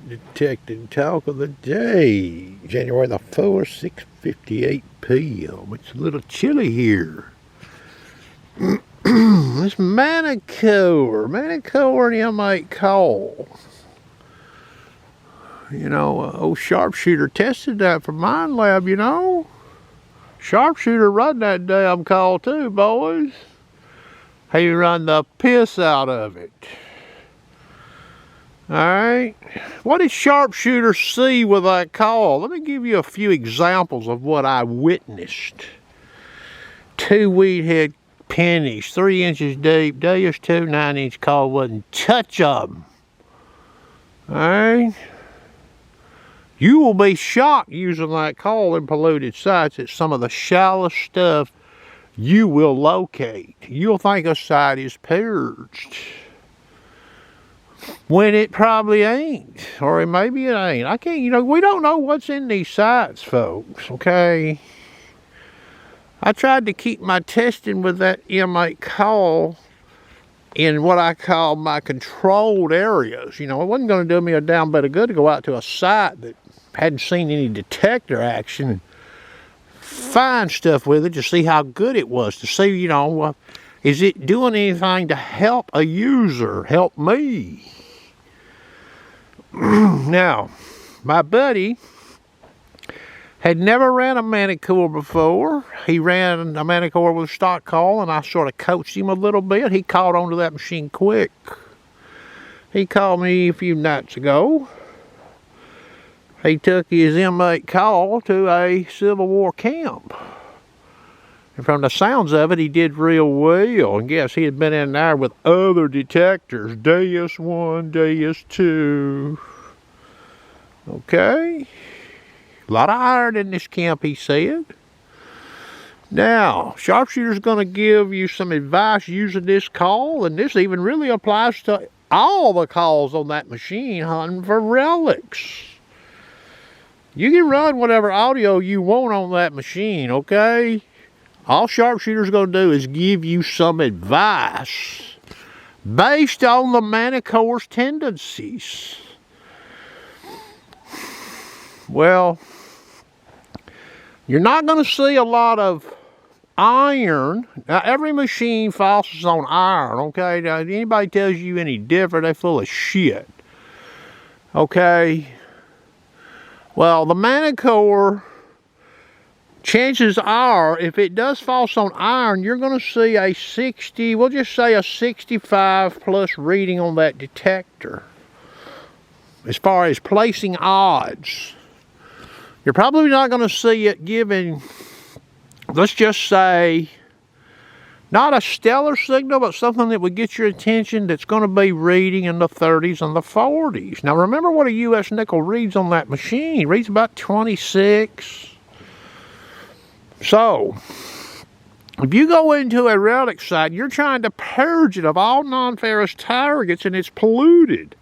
Detecting talk of the day, January the 4th, 6:58 p.m. It's a little chilly here. This Manticore and M8 call. You know, old Sharpshooter tested that for Mind Lab, you know. Sharpshooter run that damn call too, boys. He run the piss out of it. Alright, what did Sharpshooter see with that call? Let me give you a few examples of what I witnessed. 2 weed head pennies, 3 inches deep, DS2 9-inch call, wouldn't touch them. Alright, you will be shocked using that call in polluted sites at some of the shallowest stuff you will locate. You'll think a site is purged, when it probably ain't, or maybe it ain't. I can't, you know, we don't know what's in these sites, folks, okay? I tried to keep my testing with that M8 call in what I call my controlled areas. You know, it wasn't going to do me a damn bit of good to go out to a site that hadn't seen any detector action and find stuff with it to see how good it was, to see, you know, is it doing anything to help a user, help me? Now, my buddy had never ran a Manticore before. He ran a Manticore with a stock call, and I sort of coached him a little bit. He caught onto that machine quick. He called me a few nights ago. He took his M8 call to a Civil War camp. And from the sounds of it, he did real well. And guess he had been in there with other detectors. DS1, DS2. Okay. A lot of iron in this camp, he said. Now, Sharpshooter's going to give you some advice using this call. And this even really applies to all the calls on that machine hunting for relics. You can run whatever audio you want on that machine, okay? All Sharpshooter's going to do is give you some advice based on the Manticore's tendencies. Well, you're not going to see a lot of iron. Now, every machine fosses on iron, okay? Now, if anybody tells you any different, they're full of shit, okay? Well, the Manticore, chances are, if it does false on iron, you're going to see a 60, we'll just say a 65 plus reading on that detector. As far as placing odds, you're probably not going to see it giving, let's just say, not a stellar signal, but something that would get your attention that's going to be reading in the 30s and the 40s. Now, remember what a U.S. nickel reads on that machine. It reads about 26. So, if you go into a relic site, you're trying to purge it of all non-ferrous targets, and it's polluted.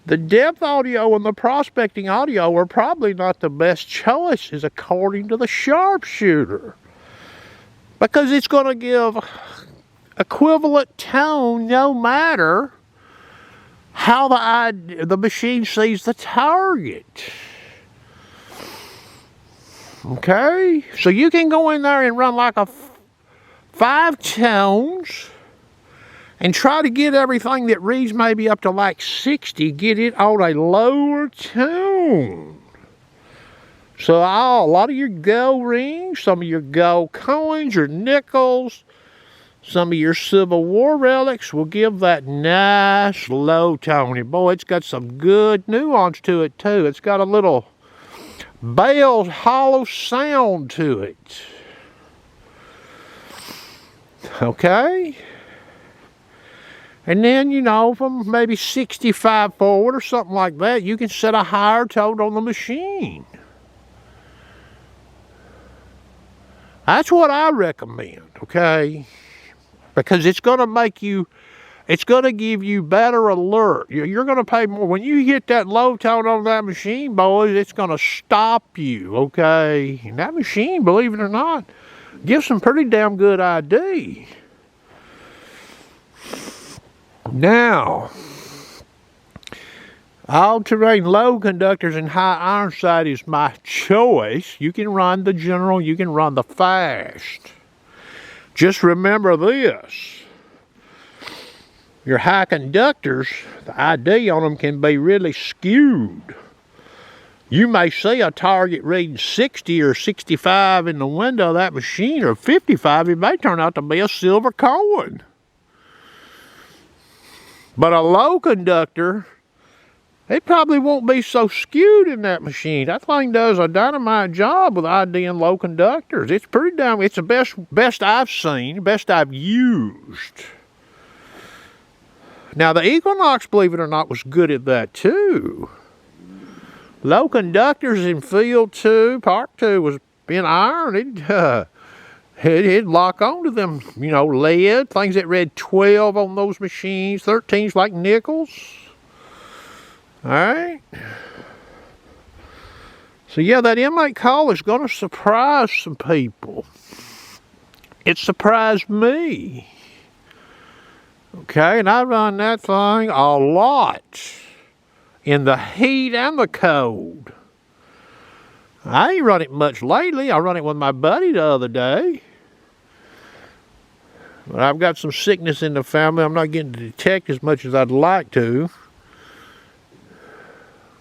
The depth audio and the prospecting audio are probably not the best choices according to the Sharpshooter, because it's going to give equivalent tone no matter how the machine sees the target. Okay, so you can go in there and run like a 5 tones and try to get everything that reads maybe up to like 60, get it on a lower tone. So a lot of your gold rings, some of your gold coins, your nickels, some of your Civil War relics will give that nice low tone. And boy, it's got some good nuance to it too. It's got a little bell's hollow sound to it. Okay? And then, you know, from maybe 65 forward or something like that, you can set a higher tone on the machine. That's what I recommend, okay? Because it's going to make you, it's going to give you better alert. You're going to pay more. When you hit that low tone on that machine, boys, it's going to stop you, okay? And that machine, believe it or not, gives some pretty damn good ID. Now, All-terrain low conductors and high iron side is my choice. You can run the general, you can run the fast. Just remember this. Your high conductors, the ID on them can be really skewed. You may see a target reading 60 or 65 in the window of that machine, or 55. It may turn out to be a silver coin. But a low conductor, it probably won't be so skewed in that machine. That thing does a dynamite job with ID and low conductors. It's pretty damn, it's the best I've seen, best I've used. Now the Equinox, believe it or not, was good at that too. Low conductors in field 2, part 2 was in iron. It'd lock onto them, you know, lead, things that read 12 on those machines, 13s like nickels. All right. So yeah, that M8 call is going to surprise some people. It surprised me. Okay, and I run that thing a lot in the heat and the cold. I ain't run it much lately. I run it with my buddy the other day. But I've got some sickness in the family. I'm not getting to detect as much as I'd like to.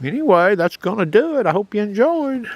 Anyway, that's going to do it. I hope you enjoyed.